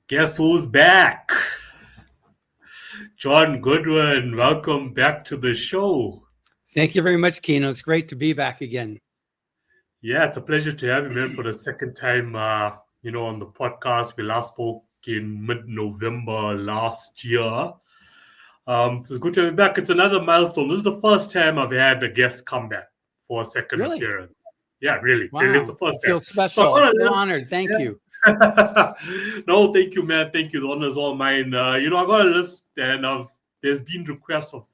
Guess who's back? John Goodwin, welcome back to the show. Thank you very much, Keno. It's great to be back again. Yeah, it's a pleasure to have you, man, for the second time, on the podcast. We last spoke in mid-November last year. It's good to have you back. It's another milestone. This is the first time I've had a guest come back for a second Really? appearance. Yeah, really. Wow. Really, it's the first I feel time. special. I feel honored. Thank you. No, thank you, man. Thank you. The honor's all mine. I got a list, and there's been requests of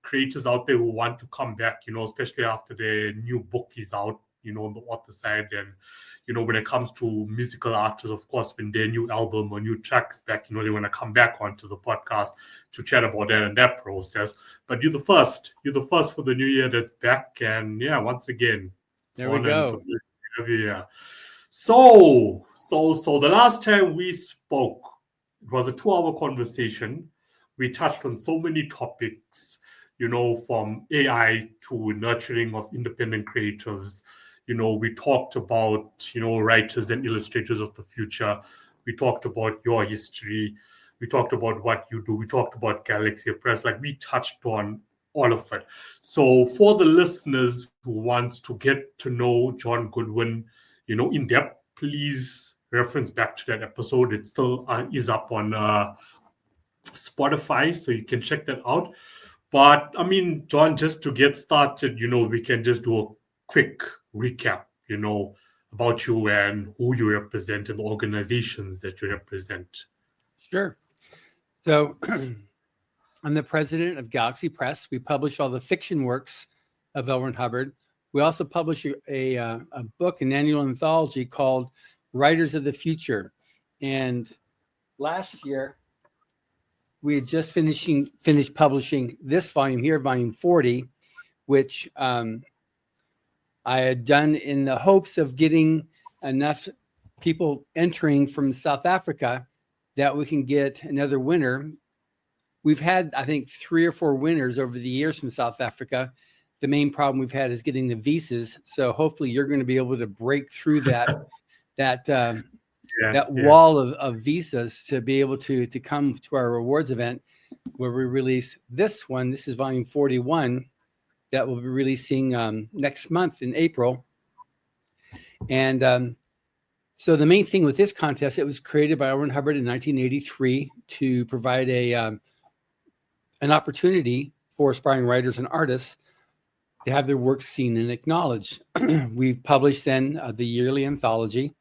creators out there who want to come back. Especially after their new book is out. On the author side, and when it comes to musical artists, of course, when their new album or new track is back, they want to come back onto the podcast to chat about that and that process. But you're the first. You're the first for the new year that's back, and yeah, once again, there we go. It's a pleasure to have you here. So the last time we spoke, it was a 2-hour conversation. We touched on so many topics, from AI to nurturing of independent creatives. We talked about, writers and illustrators of the future. We talked about your history. We talked about what you do. We talked about Galaxy Press. Like, we touched on all of it. So for the listeners who want to get to know John Goodwin, in depth, please reference back to that episode. It still is up on Spotify, so you can check that out. But I mean, John, just to get started, we can just do a quick recap, about you and who you represent and the organizations that you represent. Sure. So I'm the president of Galaxy Press. We publish all the fiction works of L. Ron Hubbard. We also publish a book, an annual anthology called Writers of the Future. And last year, we had just finished publishing this volume here, volume 40, which I had done in the hopes of getting enough people entering from South Africa that we can get another winner. We've had, I think, 3 or 4 winners over the years from South Africa. The main problem we've had is getting the visas. So hopefully you're going to be able to break through that wall of visas to be able to come to our rewards event where we release this one. This is volume 41 that we'll be releasing next month in April. And so the main thing with this contest, it was created by L. Ron Hubbard in 1983 to provide an opportunity for aspiring writers and artists to have their works seen and acknowledged. We've published then the yearly anthology.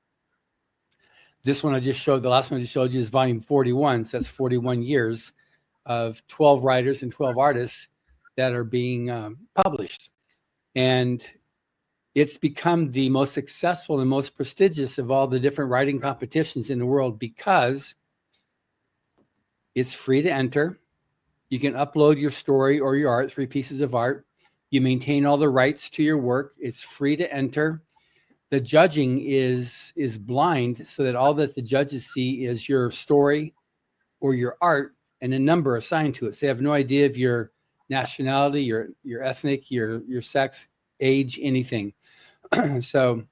This one the last one I just showed you is volume 41. So that's 41 years of 12 writers and 12 artists that are being published. And it's become the most successful and most prestigious of all the different writing competitions in the world because it's free to enter. You can upload your story or your art, 3 pieces of art. You maintain all the rights to your work. It's free to enter. The judging is blind, so that all that the judges see is your story or your art and a number assigned to it. So they have no idea of your nationality, your ethnic, your sex, age, anything. So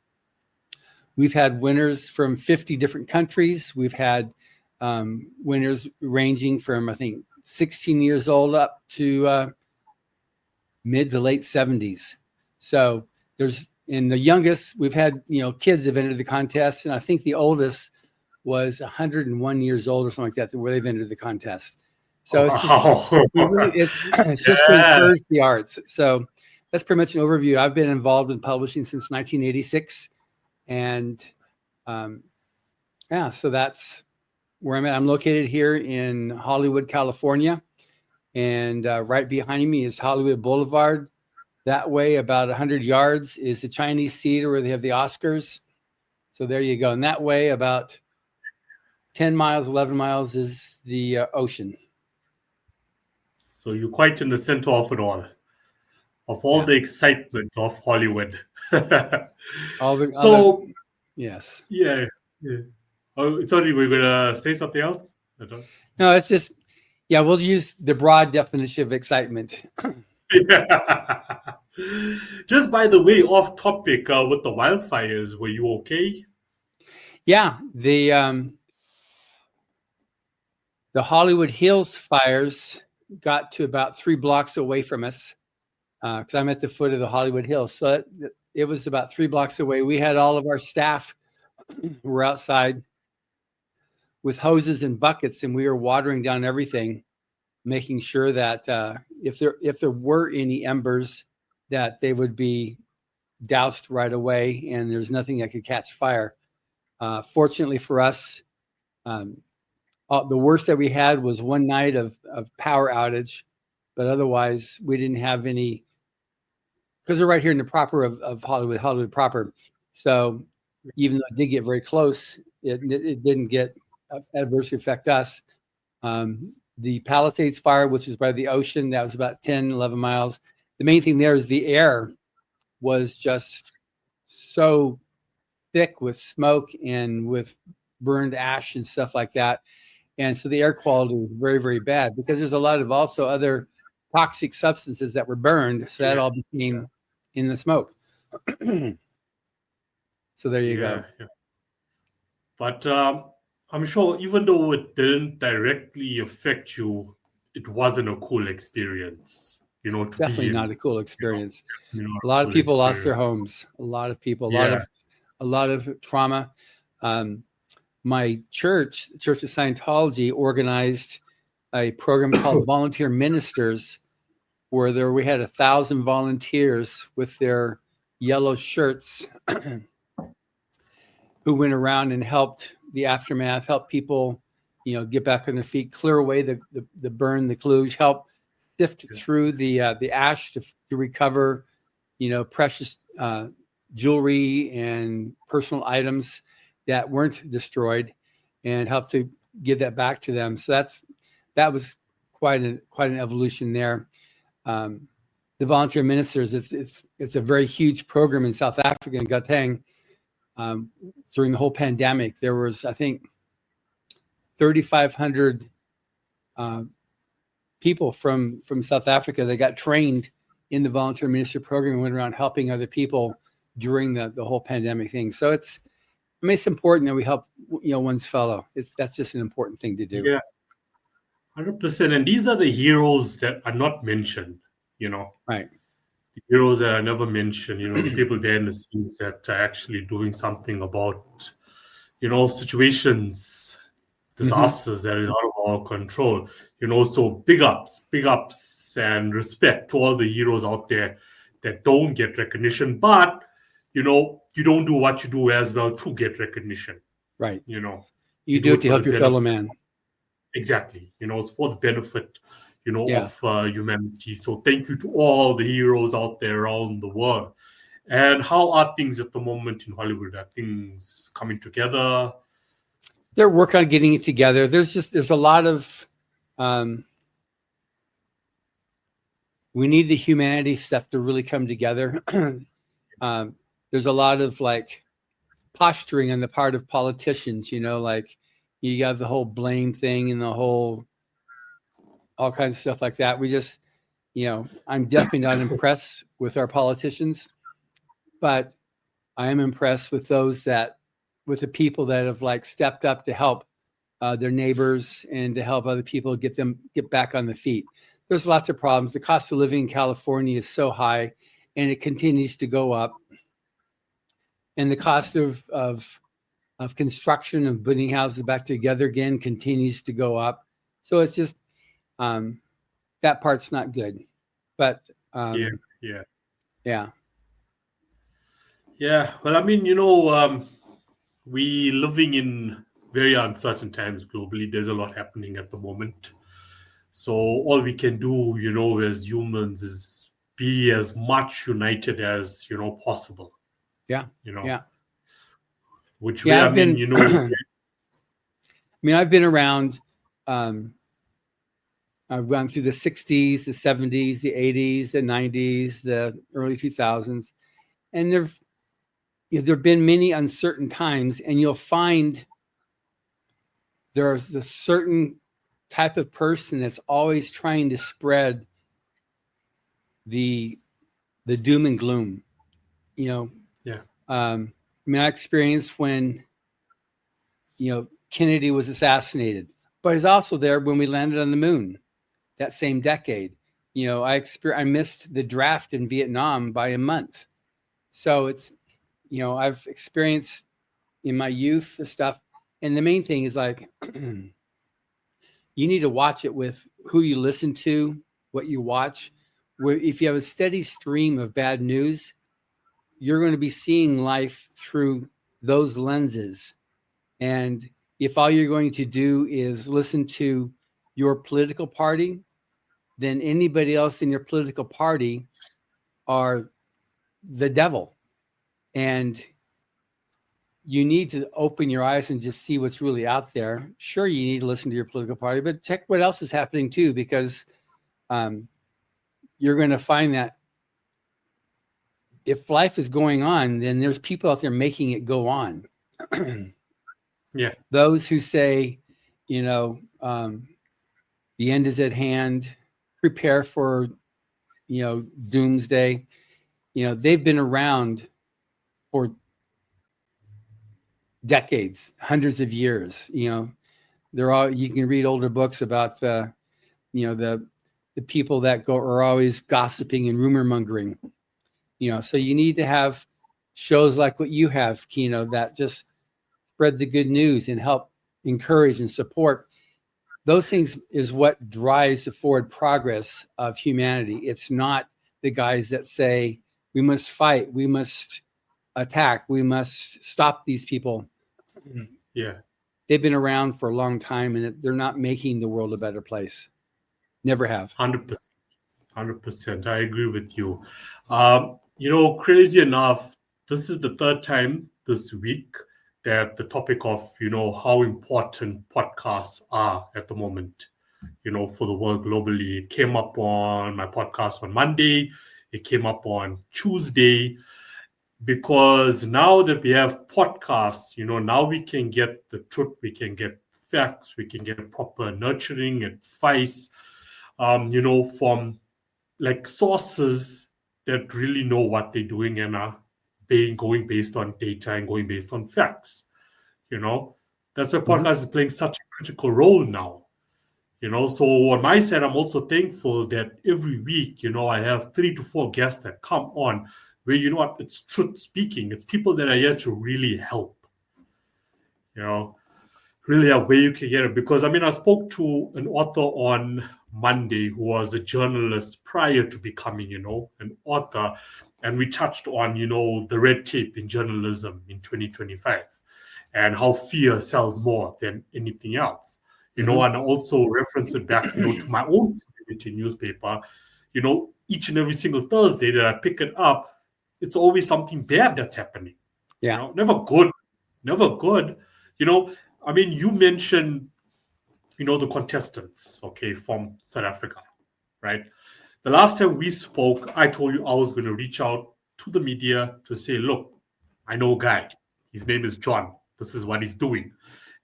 we've had winners from 50 different countries. We've had winners ranging from, I think, 16 years old up to mid to late 70s. So in the youngest, we've had, kids have entered the contest. And I think the oldest was 101 years old or something like that, where they've entered the contest. So it's just to encourage the arts. So that's pretty much an overview. I've been involved in publishing since 1986. And so that's where I'm at. I'm located here in Hollywood, California. And right behind me is Hollywood Boulevard. That way, about 100 yards is the Chinese Theater where they have the Oscars. So there you go. And that way, about 10 miles, 11 miles is the ocean. So you're quite in the center of it all, the excitement of Hollywood. Yes. Yeah. Oh, sorry, we're going to say something else? No, it's just, we'll use the broad definition of excitement. Just by the way, off topic, with the wildfires, were you okay? Yeah, The Hollywood Hills fires got to about 3 blocks away from us because I'm at the foot of the Hollywood Hills. So it was about 3 blocks away. We had all of our staff who were outside with hoses and buckets, and we were watering down everything, making sure that if there were any embers, that they would be doused right away, and there's nothing that could catch fire. Fortunately for us, the worst that we had was one night of power outage, but otherwise we didn't have any, because they're right here in the proper of Hollywood proper. So even though it did get very close, it didn't get adversely affect us. The Palisades fire, which is by the ocean, that was about 10, 11 miles. The main thing there is the air was just so thick with smoke and with burned ash and stuff like that. And so the air quality was very, very bad because there's a lot of also other toxic substances that were burned. So that all became in the smoke. So there you go. Yeah. But I'm sure even though it didn't directly affect you, it wasn't a cool experience. Definitely not a cool experience. A lot of people lost their homes. A lot of people, a lot of trauma. My church, the Church of Scientology, organized a program called Volunteer Ministers, where we had 1,000 volunteers with their yellow shirts who went around and helped the aftermath, help people, get back on their feet, clear away the burn, the kludge, help sift through the ash to recover, precious jewelry and personal items that weren't destroyed, and help to give that back to them. So that was quite an evolution there. The Volunteer Ministers, it's a very huge program in South Africa, in Gauteng. During the whole pandemic, there was, I think, 3,500 people from South Africa that got trained in the Volunteer Minister program and went around helping other people during the whole pandemic thing. So it's important that we help, one's fellow. That's just an important thing to do. Yeah, 100%. And these are the heroes that are not mentioned, Right. The heroes that are never mentioned, the people behind the scenes that are actually doing something about, situations, disasters that is out of our control. So big ups and respect to all the heroes out there that don't get recognition, but you don't do what you do as well to get recognition. Right. You do it to help your fellow man. Exactly. It's for the benefit, of humanity. So thank you to all the heroes out there around the world. And how are things at the moment in Hollywood? Are things coming together? They're working on getting it together. There's a lot of, we need the humanity stuff to really come together. There's a lot of posturing on the part of politicians, you have the whole blame thing and the whole, all kinds of stuff like that. We just, I'm definitely not impressed with our politicians, but I am impressed with with the people that have stepped up to help their neighbors and to help other people get back on the feet. There's lots of problems. The cost of living in California is so high, and it continues to go up. And the cost of construction of putting houses back together again continues to go up. So it's just that part's not good. But Yeah. Well, we living in very uncertain times globally. There's a lot happening at the moment. So all we can do, as humans, is be as much united as possible. Yeah. Which way, I've been around. I've gone through the 60s, the 70s, the 80s, the 90s, the early 2000s. And there've been many uncertain times, and you'll find there's a certain type of person that's always trying to spread the doom and gloom. I experienced when Kennedy was assassinated. but it's also there when we landed on the moon that same decade. I missed the draft in Vietnam by a month. So it's, I've experienced in my youth the stuff. And the main thing is like, you need to watch it with who you listen to, what you watch. Where if you have a steady stream of bad news, you're going to be seeing life through those lenses. And if all you're going to do is listen to your political party, then anybody else in your political party are the devil. And you need to open your eyes and just see what's really out there. Sure, you need to listen to your political party, but check what else is happening too, because you're going to find that if life is going on, then there's people out there making it go on. Yeah. Those who say, the end is at hand, prepare for, doomsday. They've been around for decades, hundreds of years. They're all, you can read older books about the people that are always gossiping and rumor mongering. So you need to have shows like what you have, Kino, that just spread the good news and help encourage and support. Those things is what drives the forward progress of humanity. It's not the guys that say we must fight, we must attack, we must stop these people. Yeah. They've been around for a long time, and they're not making the world a better place. Never have. 100%. 100%. I agree with you. Crazy enough, this is the third time this week that the topic of, how important podcasts are at the moment, for the world globally. It came up on my podcast on Monday. It came up on Tuesday. Because now that we have podcasts, now we can get the truth, we can get facts, we can get proper nurturing advice, from like sources that really know what they're doing and are going based on data and going based on facts. That's why podcast is playing such a critical role now. So on my side, I'm also thankful that every week, I have 3 to 4 guests that come on where, it's truth speaking. It's people that are here to really help, really a way you can get it. Because, I spoke to an author on Monday who was a journalist prior to becoming, an author. And we touched on, the red tape in journalism in 2025 and how fear sells more than anything else. And also reference it back, to my own community newspaper. Each and every single Thursday that I pick it up, it's always something bad that's happening. Yeah. Never good. You mentioned, the contestants, from South Africa, right? The last time we spoke, I told you I was going to reach out to the media to say, look, I know a guy. His name is John. This is what he's doing.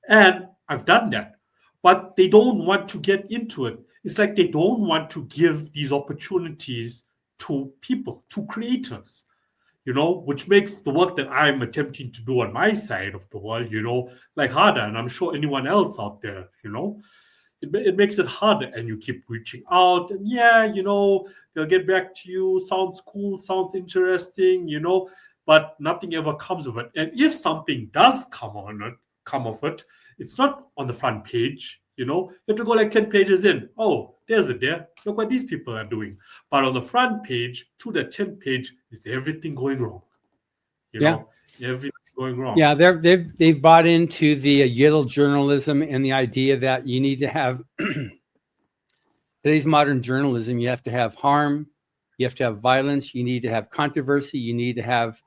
And I've done that. But they don't want to get into it. It's like they don't want to give these opportunities to people, to creators, which makes the work that I'm attempting to do on my side of the world, like harder. And I'm sure anyone else out there, it makes it harder. And you keep reaching out and they'll get back to you. Sounds cool, sounds interesting, but nothing ever comes of it. And if something does come of it, it's not on the front page. You have to go like 10 pages in. Oh, there's it there. Look what these people are doing. But on the front page, to the 10th page, is everything going wrong? Everything going wrong. Yeah, they've bought into the Yale journalism and the idea that you need to have today's modern journalism. You have to have harm, you have to have violence, you need to have controversy, you need to have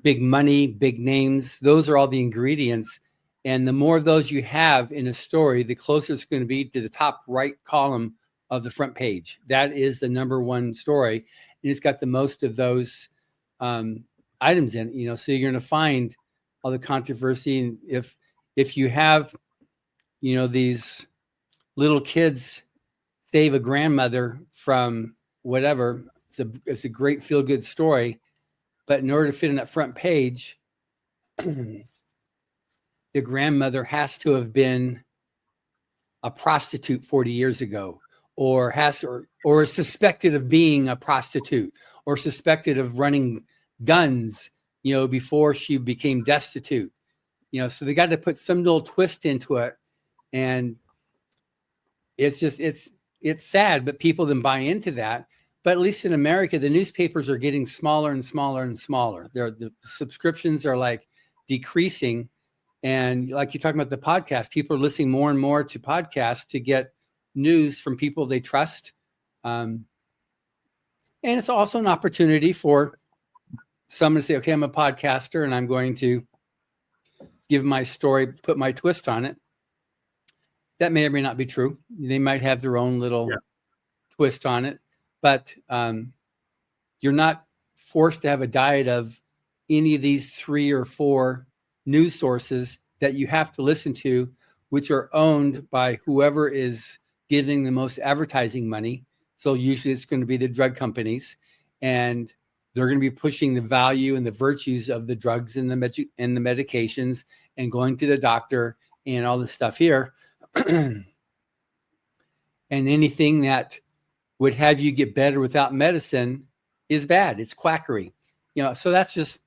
big money, big names. Those are all the ingredients. And the more of those you have in a story, the closer it's going to be to the top right column of the front page. That is the number one story. And it's got the most of those items in it, so you're going to find all the controversy. And if you have, these little kids save a grandmother from whatever, it's a great feel-good story. But in order to fit in that front page, the grandmother has to have been a prostitute 40 years ago, or or is suspected of being a prostitute, or suspected of running guns, before she became destitute. So they got to put some little twist into it, and it's sad, but people then buy into that. But at least in America, the newspapers are getting smaller and smaller and smaller. The subscriptions are like decreasing. And like you're talking about the podcast, people are listening more and more to podcasts to get news from people they trust. And it's also an opportunity for someone to say, okay, I'm a podcaster and I'm going to give my story, put my twist on it. That may or may not be true. They might have their own little twist on it, but you're not forced to have a diet of any of these 3 or 4 news sources that you have to listen to, which are owned by whoever is giving the most advertising money. So usually it's going to be the drug companies, and they're going to be pushing the value and the virtues of the drugs and the medications and going to the doctor and all this stuff here. And anything that would have you get better without medicine is bad. It's quackery. So that's just,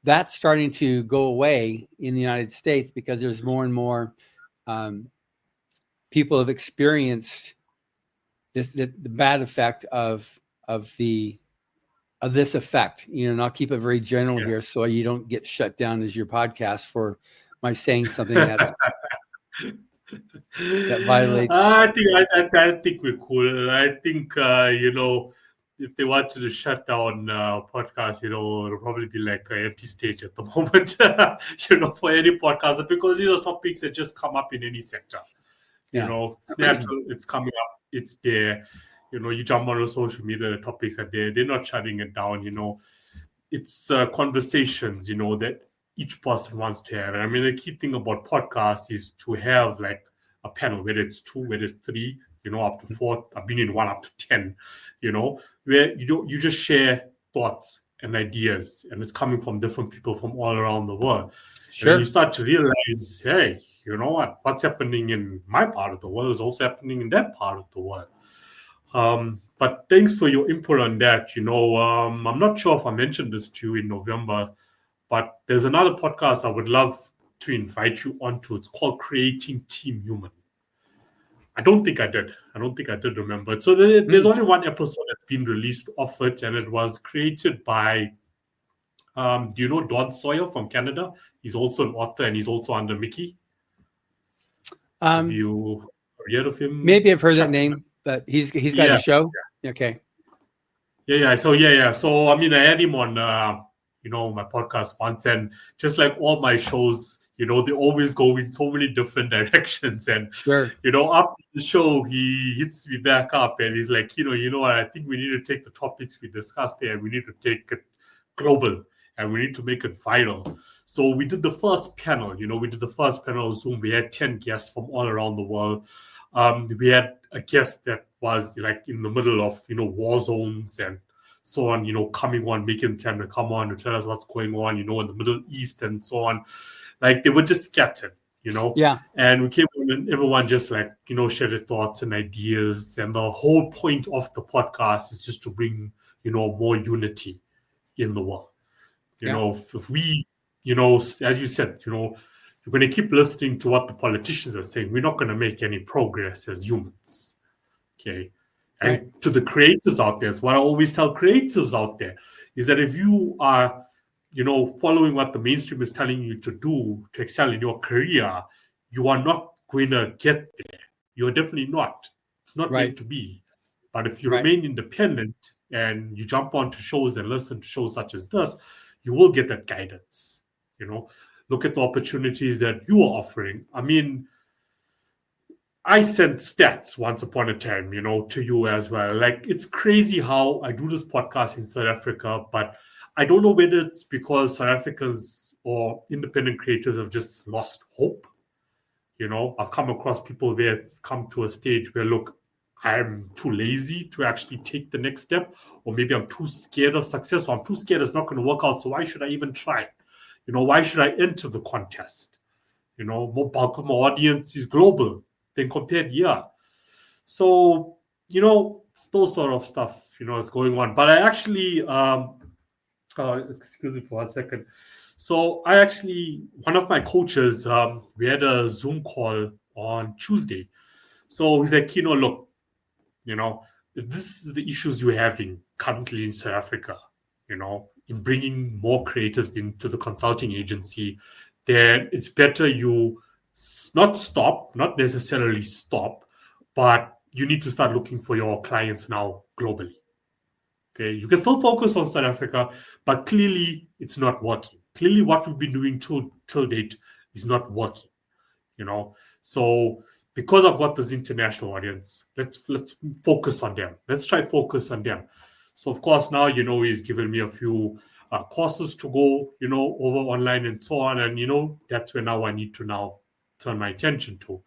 that's starting to go away in the United States because there's more and more people have experienced the bad effect of this effect. And I'll keep it very general here so you don't get shut down as your podcast for my saying something that's that violates. I think we're cool. I think if they wanted to shut down podcast, it'll probably be like an empty stage at the moment, for any podcaster, because these are topics that just come up in any sector. It's natural, it's coming up, it's there. You jump on the social media, the topics are there. They're not shutting it down. It's conversations, that each person wants to have. And I mean, the key thing about podcasts is to have like a panel, whether it's 2, whether it's 3, up to 4. I've been in one up to 10, where you just share thoughts and ideas, and it's coming from different people from all around the world. Sure. And you start to realize, hey, you know what's happening in my part of the world is also happening in that part of the world. But thanks for your input on that. I'm not sure if I mentioned this to you in November, but there's another podcast I would love to invite you onto. It's called Creating Team Human. I don't think I did remember. So there's only one episode that's been released of it, and it was created by, do you know Don Sawyer from Canada? He's also an author, and he's also under Mickey. Have you heard of him? Maybe I've heard that name, but he's got a show? Yeah. Okay. Yeah. So, So, I mean, I had him on, my podcast once, and just like all my shows, they always go in so many different directions. And, sure. After the show, he hits me back up and he's like, what, I think we need to take the topics we discussed there and we need to take it global and we need to make it viral. So we did the first panel, on Zoom. We had 10 guests from all around the world. We had a guest that was like in the middle of, war zones and so on, coming on, making time to come on to tell us what's going on, in the Middle East and so on. Like they were just scattered, Yeah. And we came on and everyone just like, shared their thoughts and ideas. And the whole point of the podcast is just to bring, more unity in the world. If we, as you said, you're going to keep listening to what the politicians are saying, we're not going to make any progress as humans. Okay. And right. To the creators out there, it's what I always tell creators out there, is that if you are, following what the mainstream is telling you to do to excel in your career, you are not going to get there. You're definitely not. It's not meant to be. But if you remain independent and you jump onto shows and listen to shows such as this, you will get that guidance. Look at the opportunities that you are offering. I mean, I sent stats once upon a time, to you as well. Like, it's crazy how I do this podcast in South Africa, but I don't know whether it's because South Africans or independent creators have just lost hope. I've come across people where it's come to a stage where, look, I'm too lazy to actually take the next step, or maybe I'm too scared of success, or I'm too scared it's not going to work out, so why should I even try? Why should I enter the contest? More bulk of my audience is global. then compared year. So, you know, it's those sort of stuff, you know, is going on. But I actually, excuse me for 1 second. So I actually, one of my coaches, we had a Zoom call on Tuesday. So he's like, you know, look, you know, if this is the issues you're having currently in South Africa, you know, in bringing more creators into the consulting agency, then it's better you not necessarily stop, but you need to start looking for your clients now globally. Okay, you can still focus on South Africa, but clearly it's not working. Clearly, what we've been doing till date is not working. You know, so because I've got this international audience, let's focus on them. Let's try focus on them. So of course now, you know, he's given me a few courses to go, you know, over online and so on, and you know that's where now I need to now turn my attention to.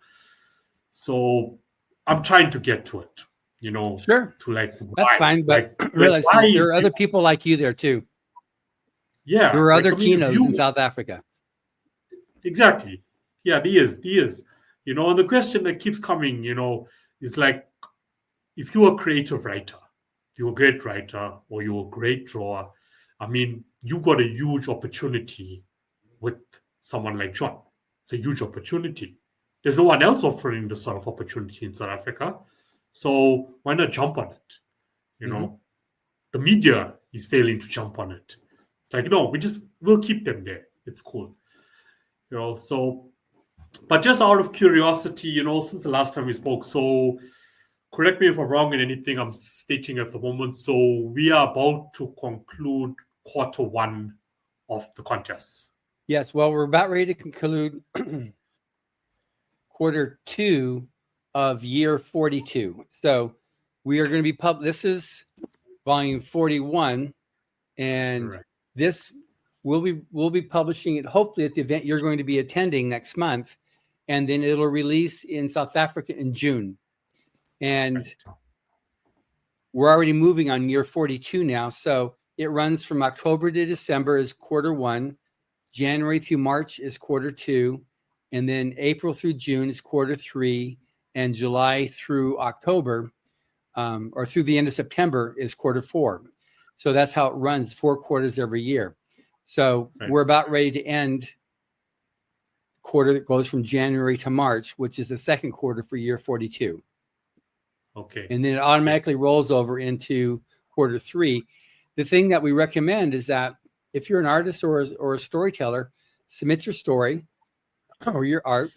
So I'm trying to get to it, you know, Sure. to like That's why, fine, but like realize why there are other people like you there too. yeah, There are like other I mean, if Kinos you in South Africa. exactly, yeah, he is, you know, and the question that keeps coming, you know, is like if you're a creative writer, you're a great writer, or you're a great drawer, I mean, you've got a huge opportunity with someone like John. It's a huge opportunity. There's no one else offering this sort of opportunity in South Africa. So why not jump on it? You know, the media is failing to jump on it. It's like, no, we'll keep them there. It's cool. You know, so but just out of curiosity, you know, since the last time we spoke, so correct me if I'm wrong in anything I'm stating at the moment. So we are about to conclude quarter 1 of the contest. Yes, well, we're about ready to conclude quarter 2 of year 42. So we are going to be this is volume 41, and Correct. this we'll be publishing it hopefully at the event you're going to be attending next month, and then it'll release in South Africa in June. And Right. we're already moving on year 42 now. So it runs from October to December is quarter 1, January through March is quarter 2, and then April through June is quarter 3, and July through October, or through the end of September, is quarter 4. So that's how it runs, 4 quarters every year. So Right. we're about ready to end quarter that goes from January to March, which is the second quarter for year 42. Okay. And then it automatically rolls over into quarter 3. The thing that we recommend is that if you're an artist or a storyteller, submit your story or your art,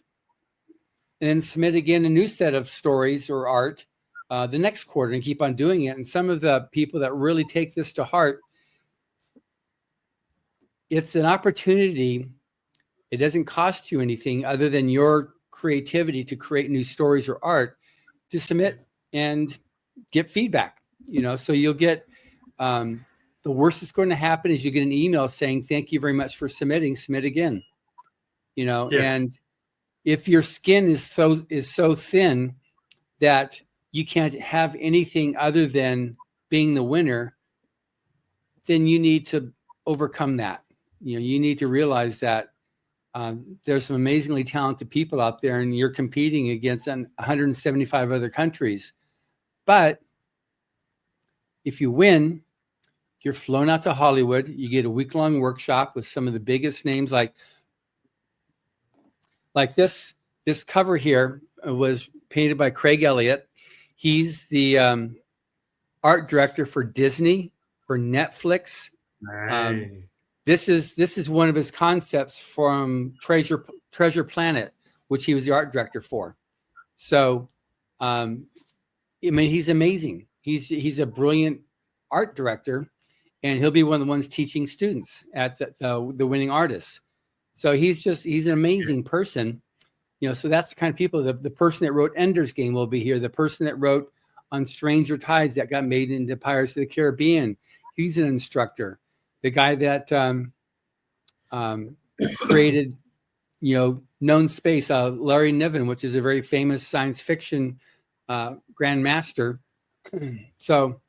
and then submit again a new set of stories or art the next quarter and keep on doing it. And some of the people that really take this to heart, it's an opportunity. It doesn't cost you anything other than your creativity to create new stories or art to submit and get feedback. You know, so you'll get the worst that's going to happen is you get an email saying, thank you very much for submitting, submit again. You know, Yeah. and if your skin is so thin that you can't have anything other than being the winner, then you need to overcome that. You know, you need to realize that there's some amazingly talented people out there, and you're competing against 175 other countries. But if you win, you're flown out to Hollywood. You get a week-long workshop with some of the biggest names, like this cover here was painted by Craig Elliott. He's the art director for Disney, for Netflix. Nice. This is one of his concepts from Treasure Planet, which he was the art director for. So, I mean, he's amazing. He's a brilliant art director, and he'll be one of the ones teaching students at the winning artists. So he's an amazing person, you know. So that's the kind of people. The person that wrote Ender's Game will be here. The person that wrote On Stranger Tides that got made into Pirates of the Caribbean, he's an instructor. The guy that created, you know, Known Space, Larry Niven, which is a very famous science fiction grandmaster. So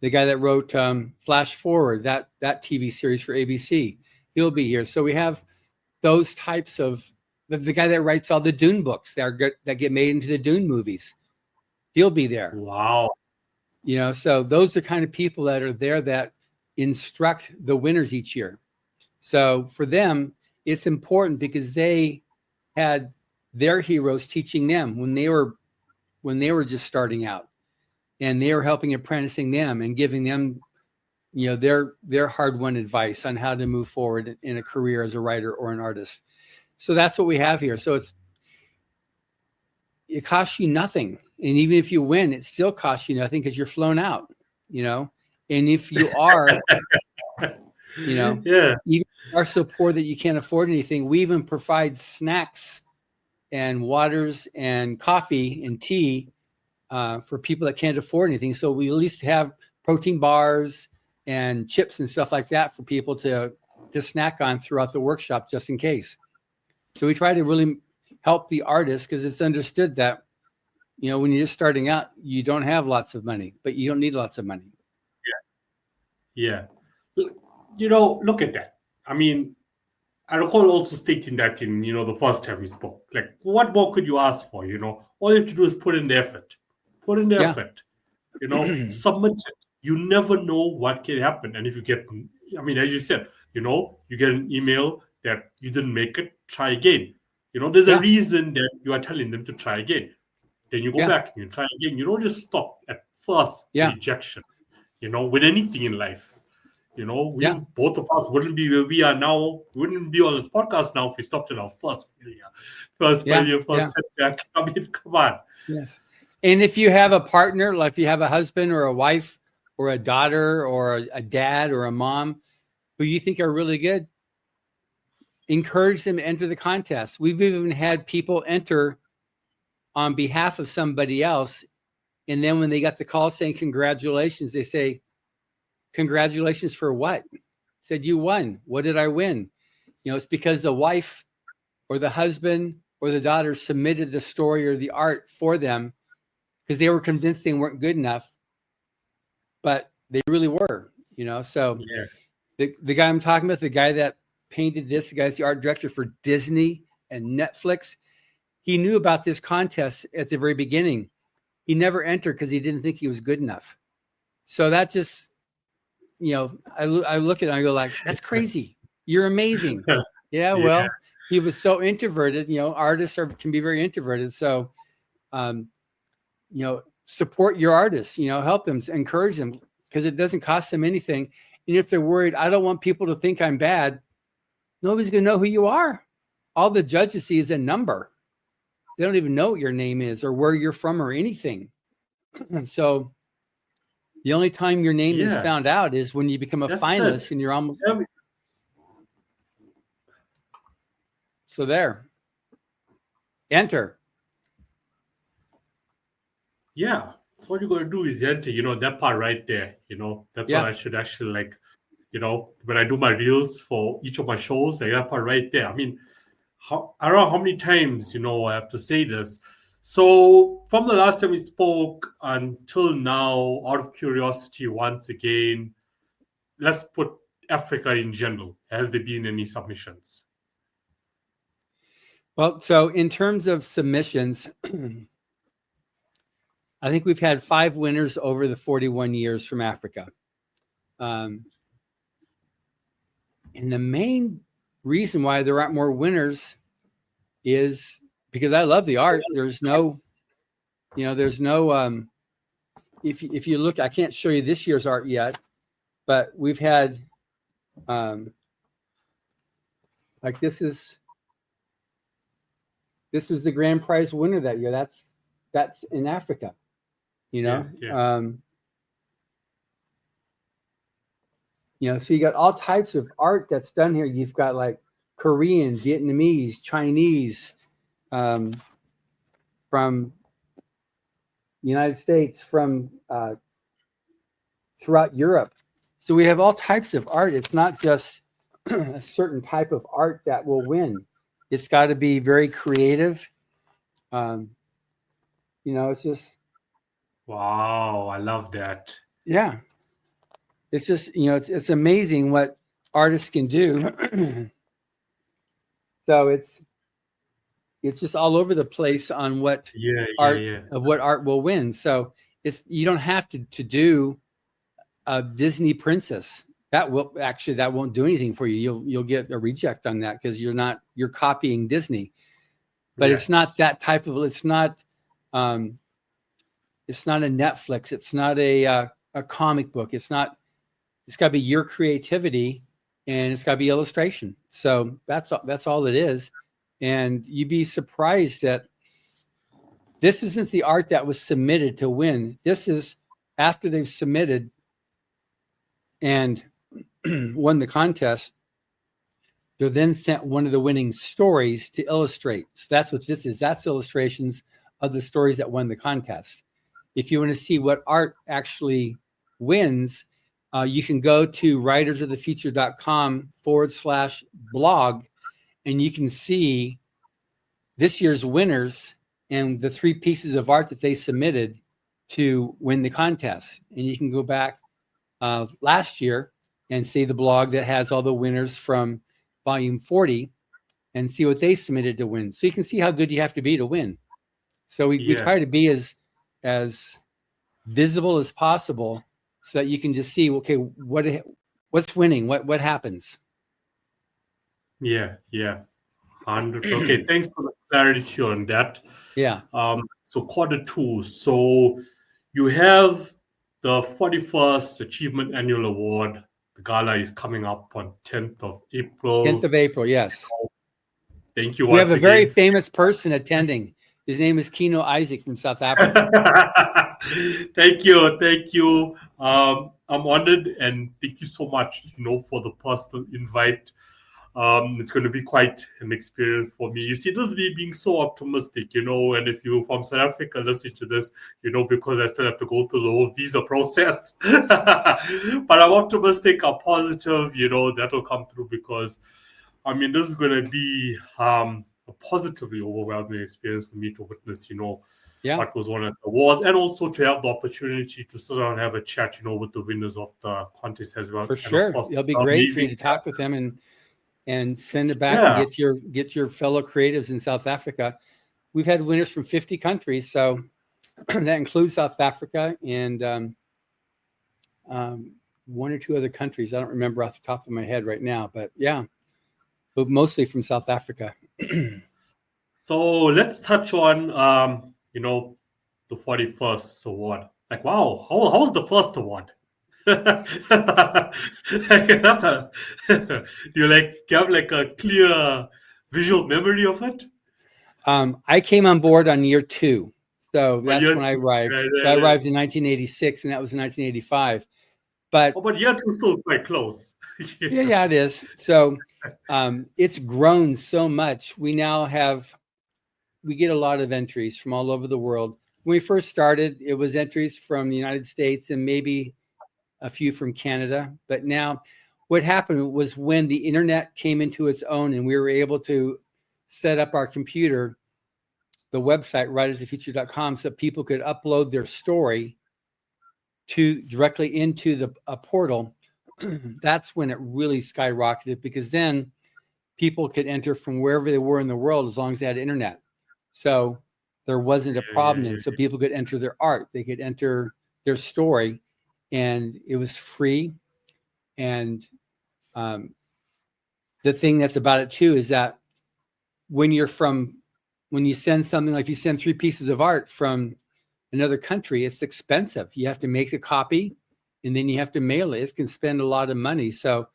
the guy that wrote Flash Forward, that TV series for ABC, he'll be here. So we have those types of the guy that writes all the Dune books that get made into the Dune movies. He'll be there. Wow. So those are the kind of people that are there that instruct the winners each year. So for them, it's important because they had their heroes teaching them when they were just starting out, and they were helping apprenticing them and giving them, their hard-won advice on how to move forward in a career as a writer or an artist. So that's what we have here. So it costs you nothing. And even if you win, it still costs you nothing because you're flown out, and if you are, Yeah. even if you are so poor that you can't afford anything, we even provide snacks and waters and coffee and tea for people that can't afford anything. So we at least have protein bars and chips and stuff like that for people to snack on throughout the workshop, just in case. So we try to really help the artists because it's understood that, when you're just starting out, you don't have lots of money, but you don't need lots of money. Yeah. Look at that. I mean, I recall also stating that in, the first time we spoke. Like, what more could you ask for? All you have to do is put in the effort. Put in the effort. Submit it. You never know what can happen. And if you get, as you said, you get an email that you didn't make it, try again. There's a reason that you are telling them to try again. Then you go back and you try again. You don't just stop at first rejection. With anything in life. Both of us wouldn't be where we are now. We wouldn't be on this podcast now if we stopped at our first failure, first setback. Come on. Yes. And if you have a partner, like if you have a husband or a wife or a daughter or a dad or a mom who you think are really good, encourage them to enter the contest. We've even had people enter on behalf of somebody else. And then when they got the call saying congratulations, they say, congratulations for what? Said, you won. What did I win? It's because the wife or the husband or the daughter submitted the story or the art for them because they were convinced they weren't good enough, but they really were, So the guy I'm talking about, the guy that painted this, the guy's the art director for Disney and Netflix. He knew about this contest at the very beginning. He never entered because he didn't think he was good enough. So that just, I look at it and I go like, that's crazy. You're amazing. Well, he was so introverted. Artists can be very introverted. So, support your artists, help them, encourage them because it doesn't cost them anything. And if they're worried, I don't want people to think I'm bad. Nobody's going to know who you are. All the judges see is a number. They don't even know what your name is or where you're from or anything. And so the only time your name is found out is when you become a finalist and you're almost. So there. Enter. Yeah. So what you're going to do is enter, that part right there. That's what I should actually when I do my reels for each of my shows, that part right there. I don't know how many times, I have to say this. So from the last time we spoke until now, out of curiosity, once again, let's put Africa in general. Has there been any submissions? Well, so in terms of submissions, I think we've had 5 winners over the 41 years from Africa. And the main reason why there aren't more winners is because I love the art. There's no, if you look, I can't show you this year's art yet, but we've had, like this is the grand prize winner that year. That's in Africa, so you got all types of art that's done here. You've got like Korean, Vietnamese, Chinese, from the United States, from throughout Europe. So we have all types of art. It's not just a certain type of art that will win. It's got to be very creative. It's just. Wow, I love that. Yeah. It's just, it's amazing what artists can do. So it's, it's just all over the place on what Yeah, yeah, art yeah. of what art will win. So it's you don't have to do a Disney princess. That won't do anything for you. You'll get a reject on that because you're copying Disney. But Yeah. it's not that type of. Um, it's not a Netflix. It's not a comic book. It's not. It's got to be your creativity, and it's got to be illustration. So that's all it is. And you'd be surprised that this isn't the art that was submitted to win. This is after they've submitted and won the contest. They're then sent one of the winning stories to illustrate. So that's what this is. That's illustrations of the stories that won the contest. If you want to see what art actually wins, you can go to writersofthefuture.com/blog, and you can see this year's winners and the 3 pieces of art that they submitted to win the contest. And you can go back last year and see the blog that has all the winners from volume 40 and see what they submitted to win. So you can see how good you have to be to win. So we try to be as visible as possible so that you can just see, okay, what's winning? What happens? Yeah, yeah. 100. Okay, thanks for the clarity on that. Yeah. So Q2. So you have the 41st Achievement Annual Award. The gala is coming up on 10th of April. 10th of April, yes. Thank you We have once a very again. famous person attending. His name is Kino Isaac from South Africa. Thank you. Thank you. I'm honored and thank you so much, for the personal invite. It's going to be quite an experience for me. You see, this is me being so optimistic, and if you're from South Africa listening to this, because I still have to go through the whole visa process. But I'm optimistic, I'm positive, that'll come through because, this is going to be a positively overwhelming experience for me to witness, Yeah. what goes on at the awards, and also to have the opportunity to sit down and have a chat, with the winners of the contest as well. For And sure. of course, It'll be great for you to talk with them and send it back and get your fellow creatives in South Africa. We've had winners from 50 countries, so that includes South Africa and 1 or 2 other countries. I don't remember off the top of my head right now, but yeah, but mostly from South Africa. So let's touch on, the 41st award. Like, wow, how was the first award? That's you have like a clear visual memory of it? I came on board on year 2. So that's year when I two, arrived. right, So I arrived in 1986 and that was in 1985. But but year 2 is still quite close. yeah, it is. So it's grown so much. We get a lot of entries from all over the world. When we first started, it was entries from the United States and maybe a few from Canada. But now what happened was when the internet came into its own and we were able to set up our computer, the website, writersofthefuture.com, so people could upload their story directly into a portal. That's when it really skyrocketed because then people could enter from wherever they were in the world as long as they had internet. So there wasn't a problem. And so people could enter their art, they could enter their story, and it was free. And the thing that's about it too is that when you send something, like if you send 3 pieces of art from another country, it's expensive. You have to make a copy and then you have to mail it. It can spend a lot of money. So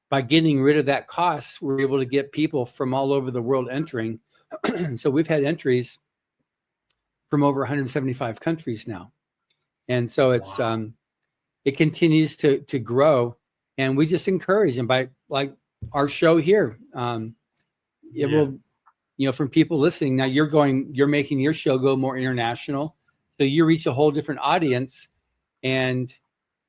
by getting rid of that cost, we're able to get people from all over the world entering. So we've had entries from over 175 countries now. And so it's it continues to grow. And we just encourage them by like our show here. It will, from people listening now, you're making your show go more international. So you reach a whole different audience. And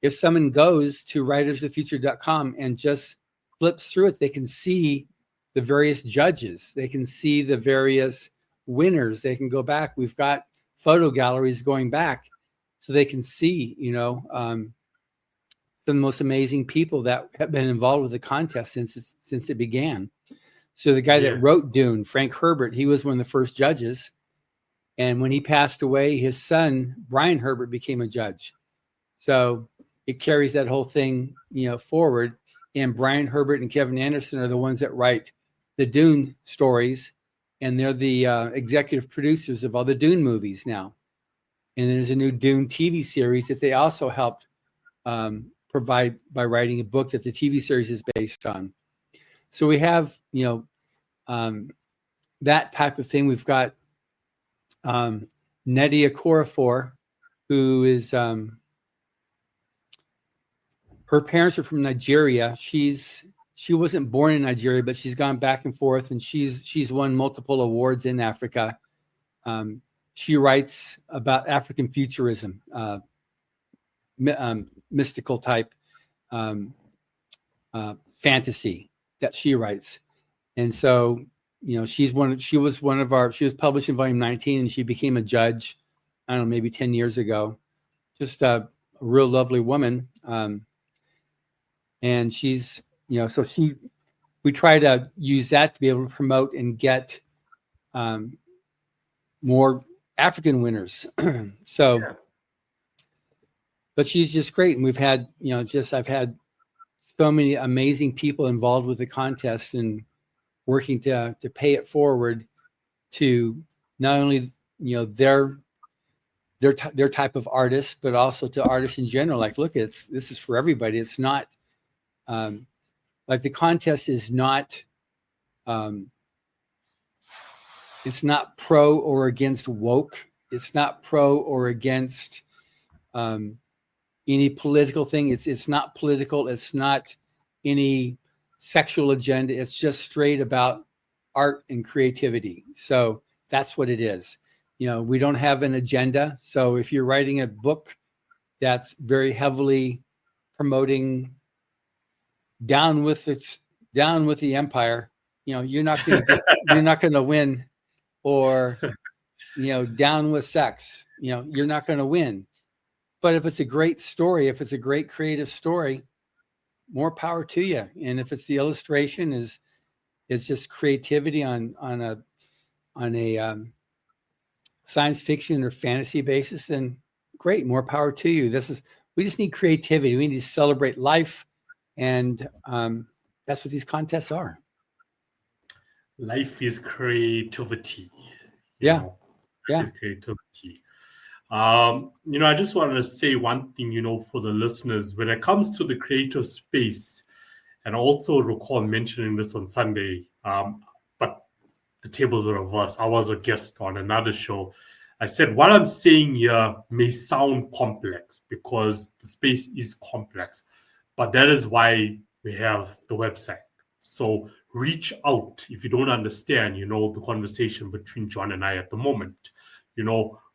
if someone goes to writersofthefuture.com and just flips through it, they can see the various judges. They can see the various winners. They can go back. We've got photo galleries going back so they can see, some of the most amazing people that have been involved with the contest since it began. So the guy Yeah. that wrote Dune, Frank Herbert, he was one of the first judges. And when he passed away, his son, Brian Herbert, became a judge. So it carries that whole thing, forward. And Brian Herbert and Kevin Anderson are the ones that write the Dune stories, and they're the executive producers of all the Dune movies now. And there's a new Dune TV series that they also helped provide by writing a book that the TV series is based on. So we have, that type of thing. We've got Nnedi Okorafor, who is her parents are from Nigeria. She wasn't born in Nigeria, but she's gone back and forth, and she's won multiple awards in Africa. She writes about African futurism, mystical type fantasy that she writes, and so she was published in volume 19, and she became a judge, I don't know, maybe 10 years ago. Just a real lovely woman. And she's, we try to use that to be able to promote and get more African winners. So, yeah. But she's just great. And we've had, I've had so many amazing people involved with the contest and working to pay it forward to not only, their type of artists, but also to artists in general. Like, look, this is for everybody. It's not, like the contest is not, it's not pro or against woke. It's not pro or against any political thing. It's not political. It's not any sexual agenda. It's just straight about art and creativity. So that's what it is. We don't have an agenda. So if you're writing a book that's very heavily promoting down with the empire, you're not going to win, or down with sex, you're not going to win. But if it's a great story, if it's a great creative story, more power to you. And if it's the illustration is just creativity on a science fiction or fantasy basis, then great, more power to you. We just need creativity. We need to celebrate life. And that's what these contests are. Life is creativity. Yeah. Is creativity. I just wanted to say one thing, for the listeners, when it comes to the creative space, and also recall mentioning this on Sunday, but the tables were reversed. I was a guest on another show. I said, what I'm saying here may sound complex because the space is complex, but that is why we have the website. So reach out if you don't understand, the conversation between John and I at the moment.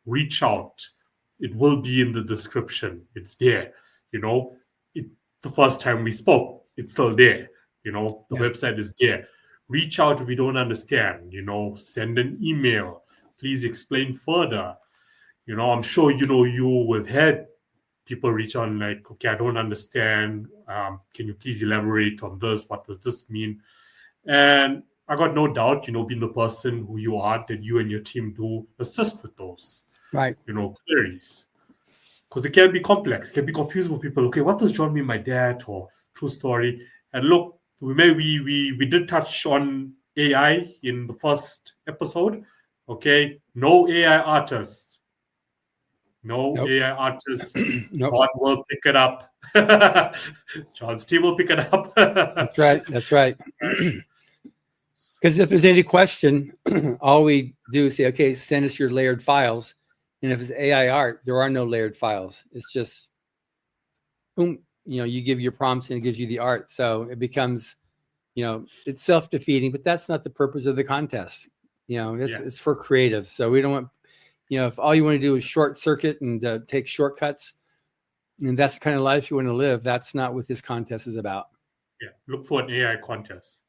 Reach out. It will be in the description. It's there. The first time we spoke, it's still there. The website is there. Reach out if you don't understand. Send an email. Please explain further. I'm sure you have had people reach out and like, okay, I don't understand. Can you please elaborate on this? What does this mean? And I got no doubt, being the person who you are, that you and your team do assist with those, right? Queries. Because it can be complex. It can be confusing for people. Okay, what does John mean by that, or true story? And look, we did touch on AI in the first episode. Okay, no AI artists. No AI artists. Nope. John will pick it up. John's team will pick it up. That's right. Because if there's any question, all we do is say, okay, send us your layered files. And if it's AI art, there are no layered files. It's just, boom, you give your prompts and it gives you the art. So it becomes, it's self-defeating, but that's not the purpose of the contest. It's for creatives. So we don't want, if all you want to do is short circuit and take shortcuts, and that's the kind of life you want to live, that's not what this contest is about. Yeah, look for an AI contest.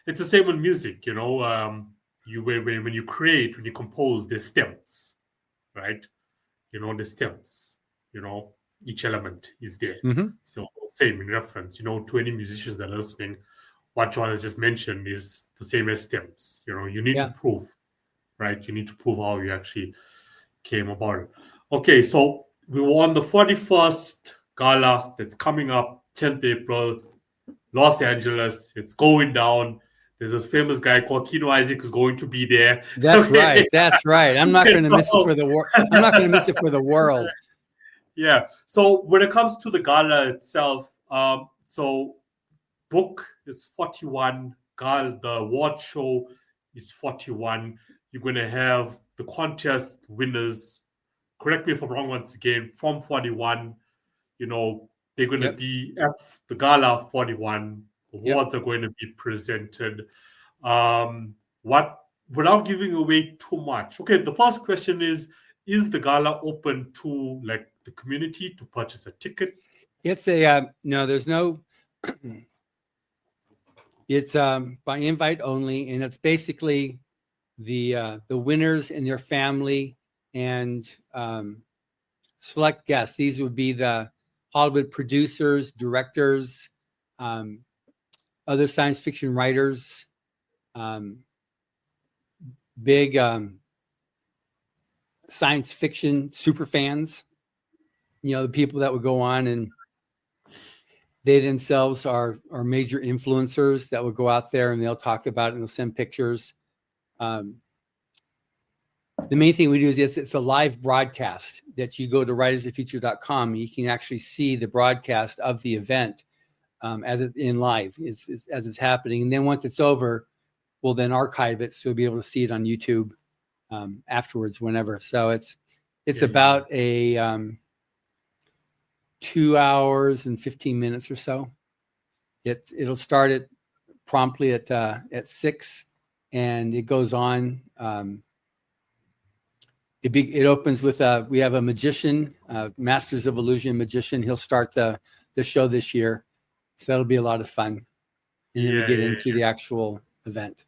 It's the same with music. When you create, when you compose, there's stems, right? The stems. Each element is there. Mm-hmm. So same in reference. To any musicians that are listening, what John has just mentioned is the same as stems. You need to Yeah. prove, right? You need to prove how you actually came about it. Okay, so we were on the 41st gala that's coming up, 10th April, Los Angeles. It's going down. There's this famous guy called Kino Isaac who's going to be there. That's Okay. right. That's right. I'm not going to miss it for the I'm not going to miss it for the world. Yeah. So when it comes to the gala itself, so book is 41. The award show is 41. You're going to have the contest winners. Correct me if I'm wrong once again. From 41, they're going to be at the gala 41. Awards are going to be presented. Without giving away too much. Okay, the first question is the gala open to like the community to purchase a ticket? It's no, there's no. It's by invite only, and it's basically the winners and their family and select guests. These would be the Hollywood producers, directors, other science fiction writers, big science fiction super fans. The people that would go on, and they themselves are major influencers that would go out there and they'll talk about it and they'll send pictures. The main thing we do is it's a live broadcast that you go to writersoffuture.com. You can actually see the broadcast of the event as it's in live, as it's happening. And then once it's over, we'll then archive it so you'll be able to see it on YouTube afterwards, whenever. So it's about a 2 hours and 15 minutes or so. It'll start promptly at 6, and it goes on. It opens with we have a magician, Masters of Illusion magician. He'll start the show this year, so that'll be a lot of fun. And then we get into the actual event.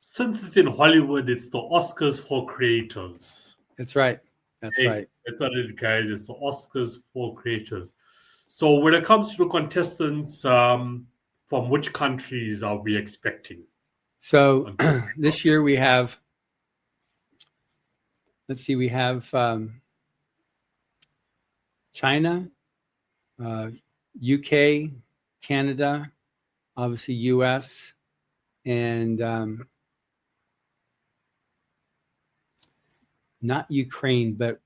Since it's in Hollywood, it's the Oscars for creators. That's right. That's right. That's what it, guys. It's the Oscars for creators. So when it comes to the contestants, from which countries are we expecting? So this year we have, we have China, UK, Canada, obviously US, and not Ukraine, but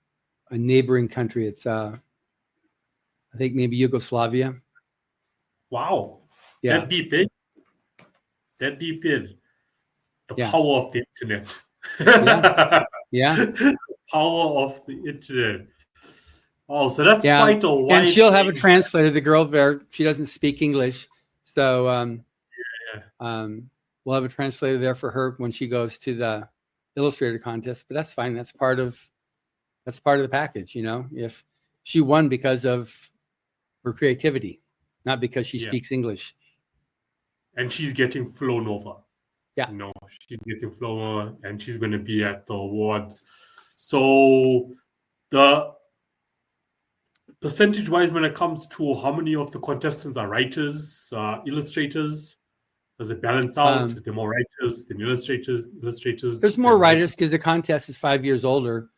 a neighboring country. It's I think maybe Yugoslavia. Wow. Yeah. That deep in. That deep in. The power of the internet. Yeah. Power of the internet. Oh, so that's quite a wide and she'll have a translator. The girl there, she doesn't speak English. So we'll have a translator there for her when she goes to the illustrator contest, but that's fine. That's part of the package, if she won because of her creativity, not because she speaks English. And she's getting flown over. Yeah. She's getting flown over and she's going to be at the awards. So the percentage-wise, when it comes to how many of the contestants are writers, illustrators, does it balance out? Is there more writers than illustrators? There's more writers because the contest is 5 years older.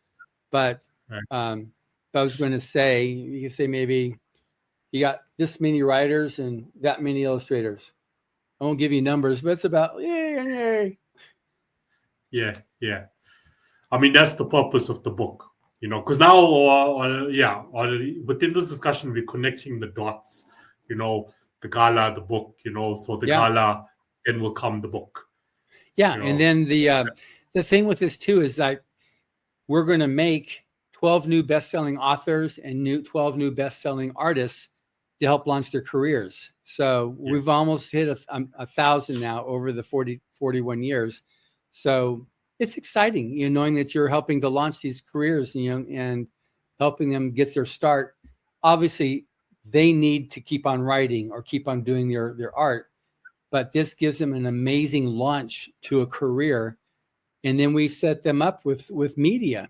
But I was going to say, you can say maybe you got this many writers and that many illustrators. I won't give you numbers, but it's about Yeah. I mean, that's the purpose of the book, because now, within this discussion, we're connecting the dots, the gala, the book, so the gala, then will come the book. Yeah. And then the thing with this too is that we're going to make 12 new best-selling authors and 12 new best-selling artists to help launch their careers. So we've almost hit 1,000 now over the 41 years. So it's exciting, knowing that you're helping to launch these careers, and helping them get their start. Obviously, they need to keep on writing or keep on doing their art, but this gives them an amazing launch to a career. And then we set them up with media,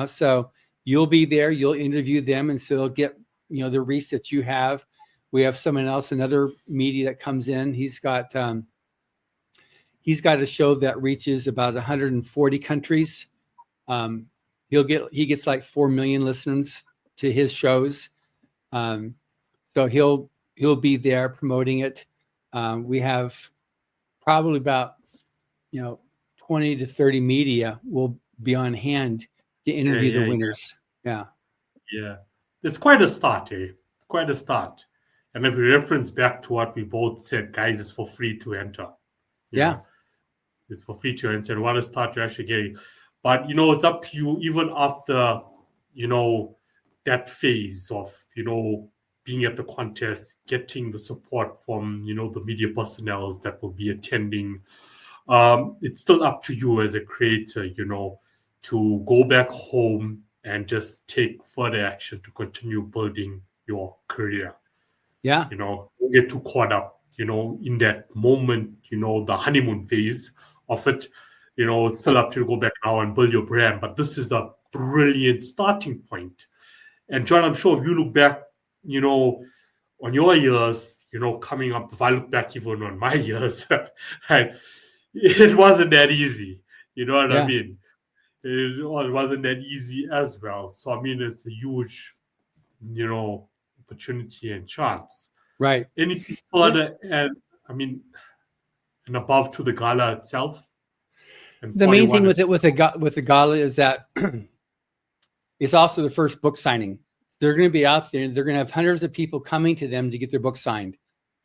so you'll be there, you'll interview them, and so they'll get, the reach that you have. We have someone else, another media that comes in. He's got a show that reaches about 140 countries. He gets like 4 million listeners to his shows. So he'll be there promoting it. We have probably about 20 to 30 media will be on hand to interview the winners. Yeah. It's quite a start, eh? Quite a start. And if we reference back to what we both said, guys, it's for free to enter. It's for free to enter. And what a start you're actually getting. But, it's up to you even after, that phase of, being at the contest, getting the support from, the media personnel that will be attending. It's still up to you as a creator, to go back home and just take further action to continue building your career. Yeah. Don't get too caught up, in that moment, the honeymoon phase of it. It's still up to you to go back now and build your brand. But this is a brilliant starting point. And John, I'm sure if you look back, on your years, coming up, if I look back even on my years, right, it wasn't that easy. You know what I mean? It wasn't that easy as well. So, I mean, it's a huge, opportunity and chance. Right. Anything further, and above to the gala itself? The main thing with the gala is that it's also the first book signing. They're going to be out there, and they're going to have hundreds of people coming to them to get their book signed.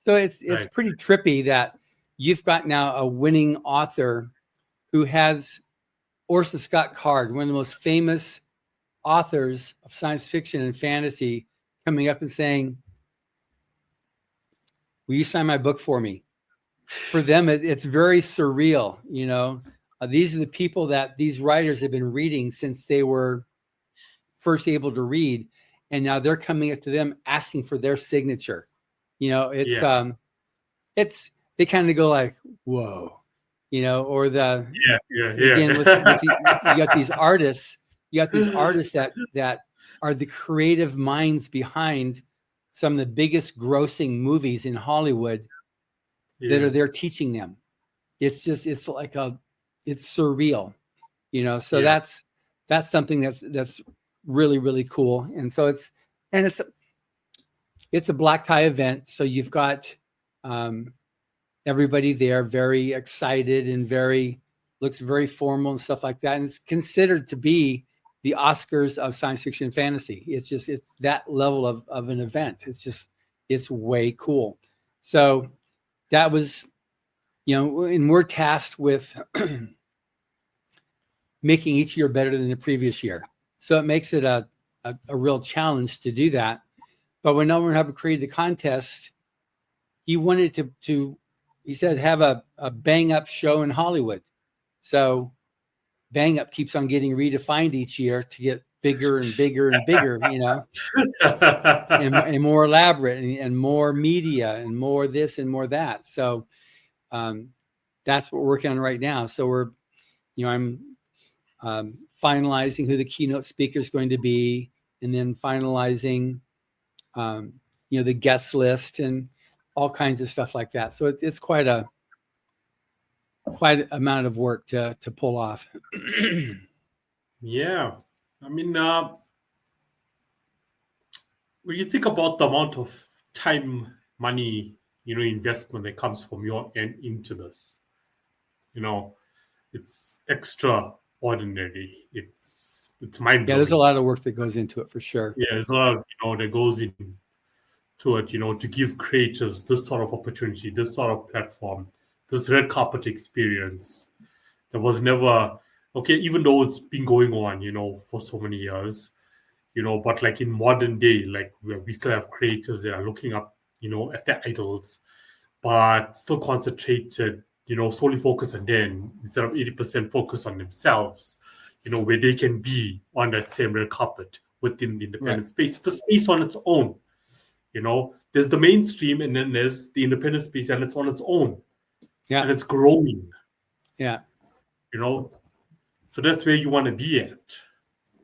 So it's pretty trippy that you've got now a winning author who has Orson Scott Card, one of the most famous authors of science fiction and fantasy, coming up and saying, "Will you sign my book for me?" For them, it's very surreal. These are the people that these writers have been reading since they were first able to read, and now they're coming up to them asking for their signature. It's they kind of go like, "Whoa," or the again with you got these artists, that are the creative minds behind some of the biggest grossing movies in Hollywood that are there teaching them. It's surreal, so that's something that's really, really cool. And so it's a black tie event. So you've got everybody there very excited and looks very formal and stuff like that. And it's considered to be the Oscars of science fiction and fantasy. It's that level of an event. It's way cool. So that was, and we're tasked with making each year better than the previous year. So it makes it a real challenge to do that. But when no one had created the contest, he wanted to he said, have a bang up show in Hollywood. So bang up keeps on getting redefined each year to get bigger and bigger and bigger, and more elaborate and more media and more this and more that. So that's what we're working on right now. So we're, I'm finalizing who the keynote speaker is going to be, and then finalizing, the guest list and all kinds of stuff like that. So it's quite amount of work to pull off. Yeah. I mean, when you think about the amount of time, money, investment that comes from your end into this, it's extraordinary. It's mind-blowing. Yeah, there's a lot of work that goes into it for sure. Yeah, there's a lot of, that goes into it, to give creators this sort of opportunity, this sort of platform, this red carpet experience that was never, even though it's been going on, for so many years, but like in modern day, like we still have creators that are looking up, at their idols, but still concentrated, solely focused on them instead of 80% focused on themselves, where they can be on that same red carpet within the independent space. It's a space on its own. There's the mainstream, and then there's the independent space, and it's on its own. Yeah. And it's growing. Yeah. So that's where you want to be at.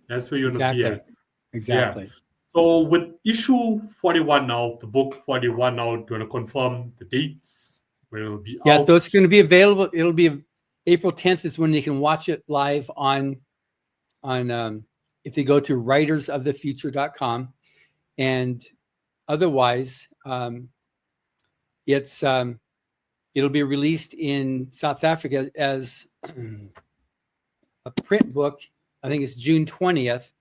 That's where you want to be at. Exactly. So with issue 41 now, the book 41 now, do you want to confirm the dates when it'll be Yeah, out? so it's going to be available. It'll be April 10th is when you can watch it live on if they go to writersofthefuture.com, and otherwise it'll be released in South Africa as a print book. I think it's June 20th,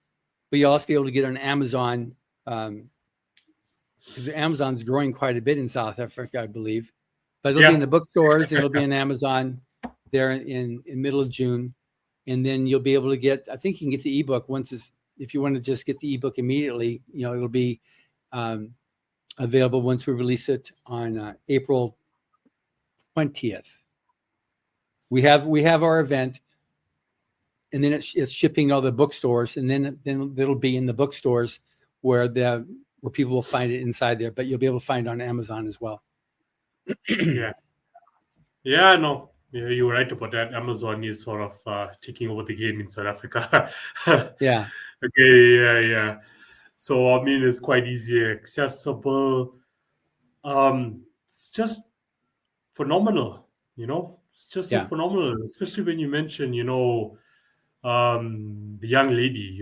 but you'll also be able to get it on Amazon because Amazon's growing quite a bit in South Africa, I believe. But it'll be in the bookstores and it'll be on Amazon there in middle of June. And then you'll be able to get, I think you can get the ebook if you want to just get the ebook immediately, it'll be available once we release it on April 20th. We have our event, and then it's shipping to all the bookstores, and then it'll be in the bookstores where people will find it inside there, but you'll be able to find it on Amazon as well. Yeah, no. Yeah, you were right about that. Amazon is sort of taking over the game in South Africa. Yeah. Okay, yeah. So, I mean, it's quite easy, accessible. It's just phenomenal, It's just so phenomenal, especially when you mention, the young lady,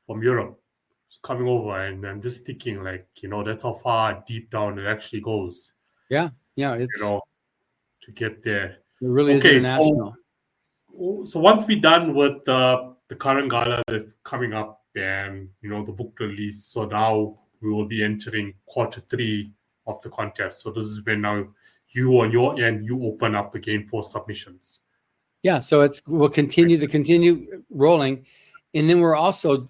from Europe coming over, and I'm just thinking, like, that's how far deep down it actually goes. Yeah, it's to get there. It really is international. So once we're done with the current gala that's coming up, and the book release, so now we will be entering quarter 3 of the contest. So this is when now you on your end, you open up again for submissions. Yeah, so we'll continue rolling, and then we're also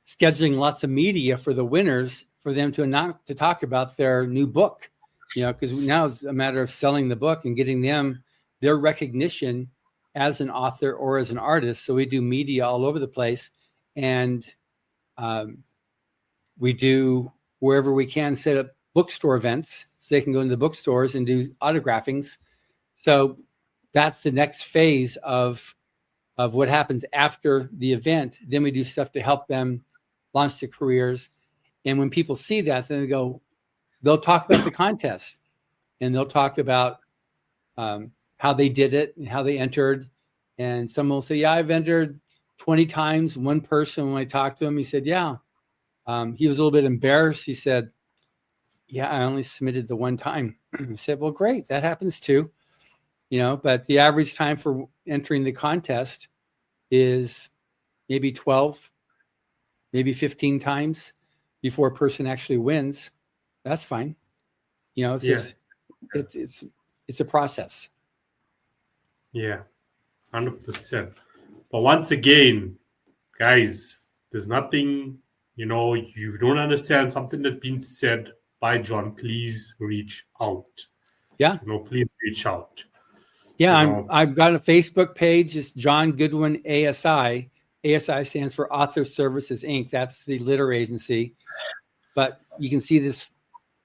scheduling lots of media for the winners for them to talk about their new book. Because now it's a matter of selling the book and getting them their recognition as an author or as an artist. So we do media all over the place, and we do wherever we can set up bookstore events so they can go into the bookstores and do autographings. So that's the next phase of what happens after the event. Then we do stuff to help them launch their careers. And when people see that, then they'll talk about the contest, and they'll talk about how they did it and how they entered. And someone will say, yeah, I've entered 20 times. One person, when I talked to him, he said, yeah. He was a little bit embarrassed. He said, yeah, I only submitted the one time. I said, well, great. That happens too. But the average time for entering the contest is maybe 12, maybe 15 times before a person actually wins. That's fine. It's just, it's a process. Yeah, 100%. But once again, guys, there's nothing, you don't understand something that's been said by John, please reach out. Yeah. Please reach out. Yeah, I've got a Facebook page. It's John Goodwin ASI. ASI stands for Author Services, Inc. That's the litter agency. But you can see this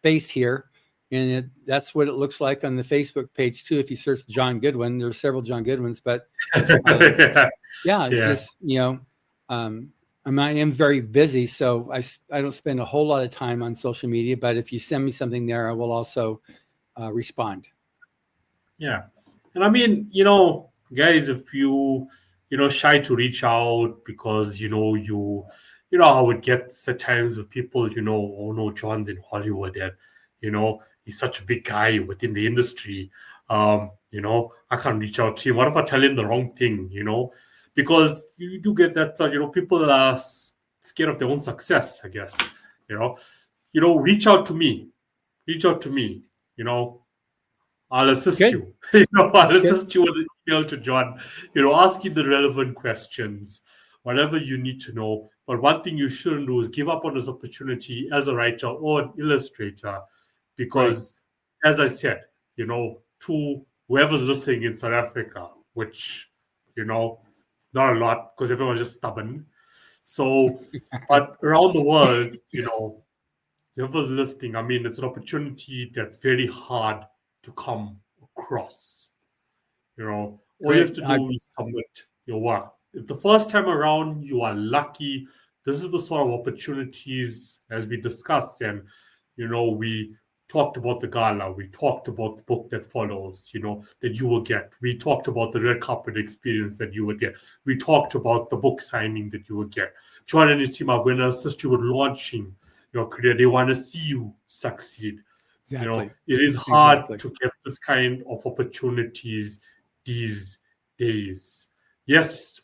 face here, and that's what it looks like on the Facebook page too. If you search John Goodwin, there's several John Goodwins, but just I am very busy, so I don't spend a whole lot of time on social media. But if you send me something there, I will also respond. Yeah. And I mean, guys, if you, shy to reach out because, you know how it gets at times with people, oh no, John's in Hollywood and, he's such a big guy within the industry. I can't reach out to him. What if I tell him the wrong thing, Because you do get that, people are scared of their own success, I guess, reach out to me. I'll assist you. I'll assist you with an email to John, asking the relevant questions, whatever you need to know. But one thing you shouldn't do is give up on this opportunity as a writer or an illustrator, because, as I said, to whoever's listening in South Africa, which, it's not a lot because everyone's just stubborn. So, but around the world, whoever's listening, I mean, it's an opportunity that's very hard to come across. All you have to do is submit your work. If the first time around you are lucky this is the sort of opportunities as we discussed. And, we talked about the gala. We talked about the book that follows, that you will get. We talked about the red carpet experience that you would get. We talked about the book signing that you would get. John and his team are going to assist you with launching your career. They want to see you succeed. Exactly. It is hard to get this kind of opportunities these days. Yes,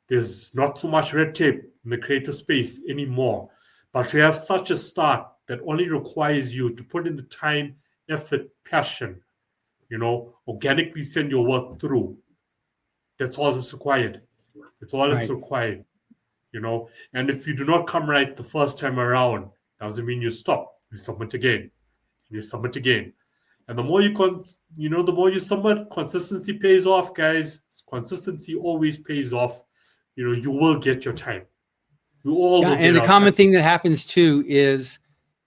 there's not so much red tape in the creator space anymore, but to have such a start that only requires you to put in the time, effort, passion, organically send your work through. That's all that's required. That's all that's required, And if you do not come right the first time around, doesn't mean you stop. You submit again. You submit again. And the more the more you submit, consistency pays off, guys. Consistency always pays off. You will get your time. We all will get and the our common time. thing that happens too is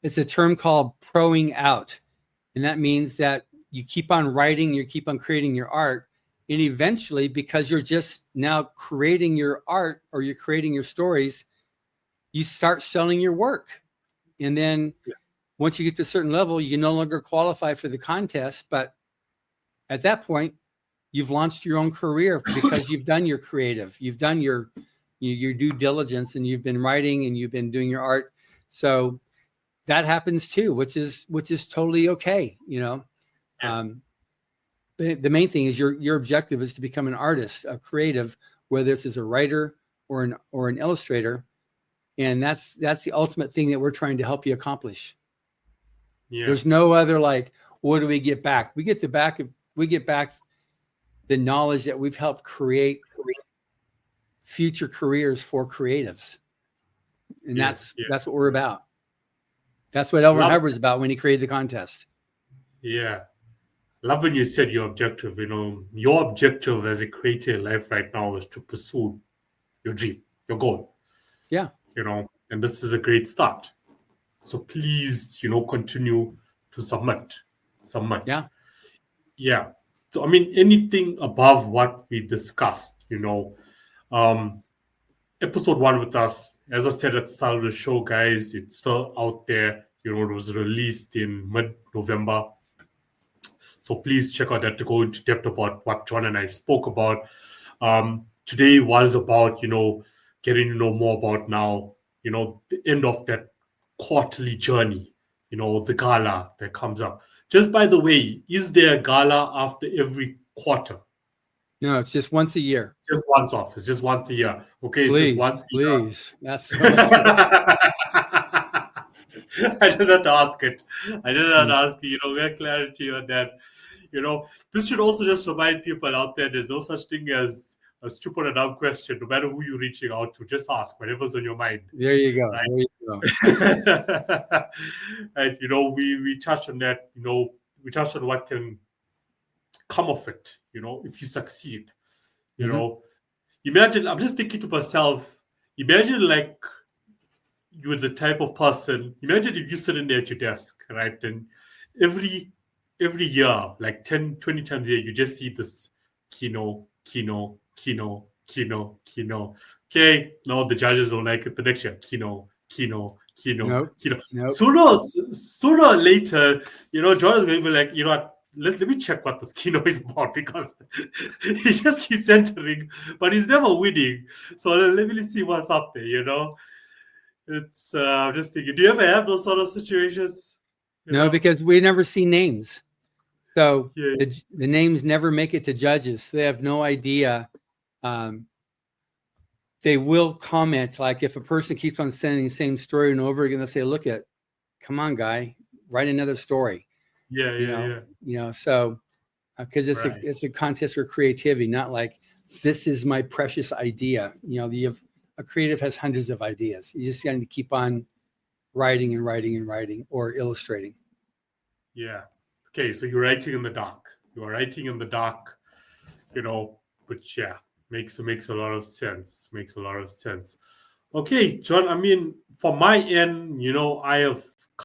it's a term called proing out. And that means that you keep on writing, you keep on creating your art. And eventually, because you're just now creating your art or you're creating your stories, you start selling your work. And then once you get to a certain level, you no longer qualify for the contest. But at that point, you've launched your own career because you've done your creative, you've done your due diligence, and you've been writing and you've been doing your art. So that happens too, which is totally okay. But the main thing is your objective is to become an artist, a creative, whether it's as a writer or an illustrator. And that's the ultimate thing that we're trying to help you accomplish. Yeah. There's no other what do we get back? We get back the knowledge that we've helped create future careers for creatives. And that's what we're about. That's what L. Ron Hubbard is about when he created the contest. Yeah. Love when you said your objective. Your objective as a creator in life right now is to pursue your dream, your goal. Yeah. And this is a great start. So please, continue to submit. Yeah. Yeah. So, anything above what we discussed, episode 1 with us, as I said at the start of the show, guys, it's still out there. It was released in mid-November. So please check out that to go into depth about what John and I spoke about. Today was about, getting to know more about now, the end of that quarterly journey, the gala that comes up. Just by the way, is there a gala after every quarter? No, it's just once a year. Just once off. It's just once a year. Okay, please, it's just once a year. That's so much I just had to ask it. I just had to ask you, get clarity on that. This should also just remind people out there there's no such thing as a stupid or dumb question. No matter who you're reaching out to, just ask whatever's on your mind. There you go. Right? There you go. And, we touched on that. We touched on what can come of it, if you succeed. Imagine, I'm just thinking to myself, imagine you're the type of person, imagine if you're sitting there at your desk, right? And every year, 10, 20 times a year, you just see this kino. Okay, no, the judges don't like it. The next year, kino. Nope. Sooner or later, Jordan's going to be like, what? Let me check what this kino is about, because he just keeps entering, but he's never winning. So let me see what's up there, It's I'm just thinking, do you ever have those sort of situations? No, because we never see names. So the names never make it to judges. So they have no idea. They will comment, if a person keeps on sending the same story and over again, they'll say, come on, guy, write another story. So because it's a contest for creativity, not this is my precious idea. A creative has hundreds of ideas. You just got to keep on writing and writing and writing, or illustrating. Yeah. Okay, so you're writing in the dark. Which makes a lot of sense. Okay, John, from my end, I have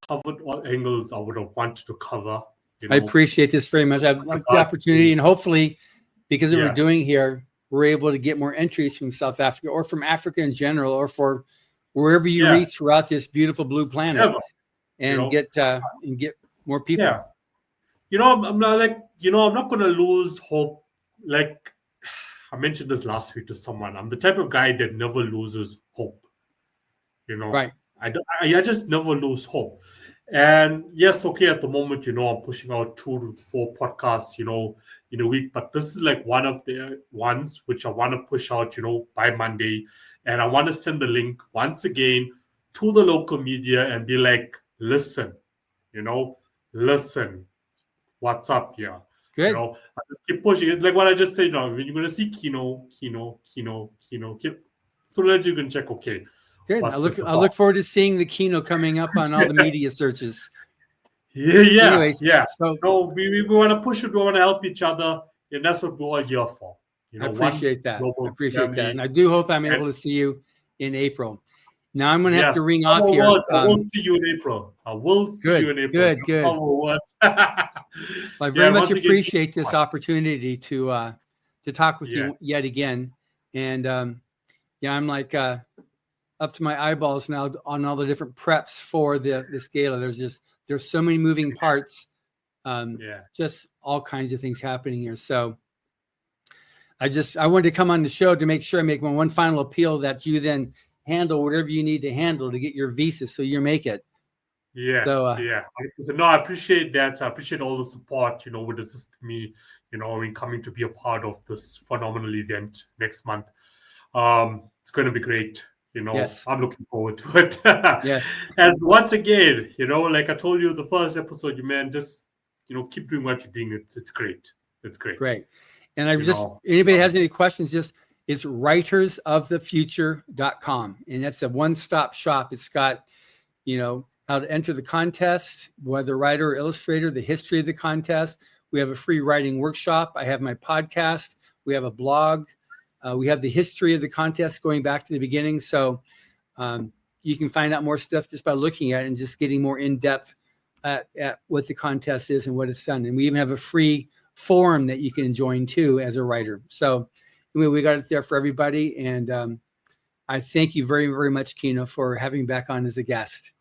covered all angles I would have wanted to cover. I appreciate this very much. I've liked the opportunity, and hopefully, because of what we're doing here, we're able to get more entries from South Africa or from Africa in general, or for wherever you Yeah. reach throughout this beautiful blue planet, Ever. and get more people. Yeah. I'm not like, I'm not gonna lose hope. Like I mentioned this last week to someone. I'm the type of guy that never loses hope. Right. I just never lose hope. And yes, okay, at the moment, I'm pushing out 2 to 4 podcasts, in a week, but this is like one of the ones which I want to push out, by Monday. And I want to send the link once again to the local media and be like, listen, listen, what's up here? Good. I just keep pushing. It's like what I just said. When you're going to see Kino, so that you can check, okay. Good. I look forward to seeing the Kino coming up on all the media searches. Yeah. Anyways, yeah. So we want to push it. We want to help each other, and that's what we're all here for. I appreciate that. family. And I do hope I'm able to see you in April. Now I'm going to have to ring off here. I will see you in April. Good. Well, I very much appreciate this opportunity to talk with you yet again. And I'm like up to my eyeballs now on all the different preps for this gala. There's so many moving parts. Just all kinds of things happening here. So I wanted to come on the show to make sure I make one final appeal that you then handle whatever you need to handle to get your visa so you make it. Yeah. So, no, I appreciate that. I appreciate all the support, would assist me, in coming to be a part of this phenomenal event next month. It's going to be great. Yes. I'm looking forward to it. Yes. And once again, like I told you the first episode, just, keep doing what you're doing. It's great. It's great. Great. And anybody has any questions, it's writersofthefuture.com. And that's a one-stop shop. It's got, how to enter the contest, whether writer or illustrator, the history of the contest. We have a free writing workshop. I have my podcast. We have a blog. We have the history of the contest going back to the beginning. So you can find out more stuff just by looking at it and just getting more in-depth at what the contest is and what it's done. And we even have a free forum that you can join too as a writer. So we got it there for everybody. And I thank you very, very much, Kino, for having me back on as a guest.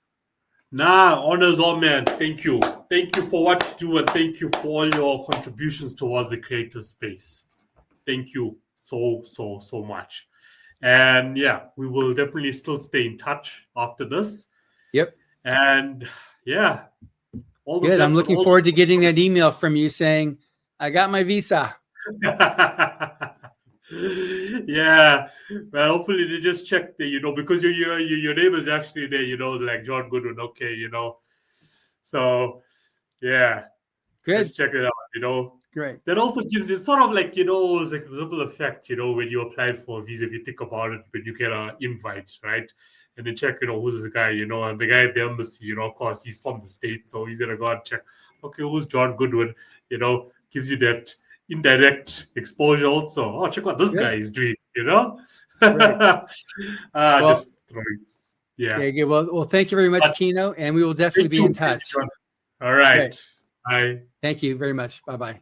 Honors all, man. Thank you. Thank you for what you do, and thank you for all your contributions towards the creative space. Thank you so much. And we will definitely still stay in touch after this. Yep. And all the good. best. I'm looking forward to getting that email from you saying, I got my visa. Well, hopefully they just check because your name is actually there, like John Goodwin. Okay, so good. Just check it out. Great. That also gives you sort of like it's like the ripple effect. When you apply for a visa, if you think about it, when you get an invite, right? And then check, who's this guy, and the guy at the embassy, of course, he's from the States, so he's gonna go and check. Okay, who's John Goodwin? Gives you that indirect exposure also. Oh, check what this guy is doing, Right. Just throwing. Okay, good. Well, thank you very much, Kino, and we will definitely be in touch. All right. Bye. Thank you very much. Bye-bye.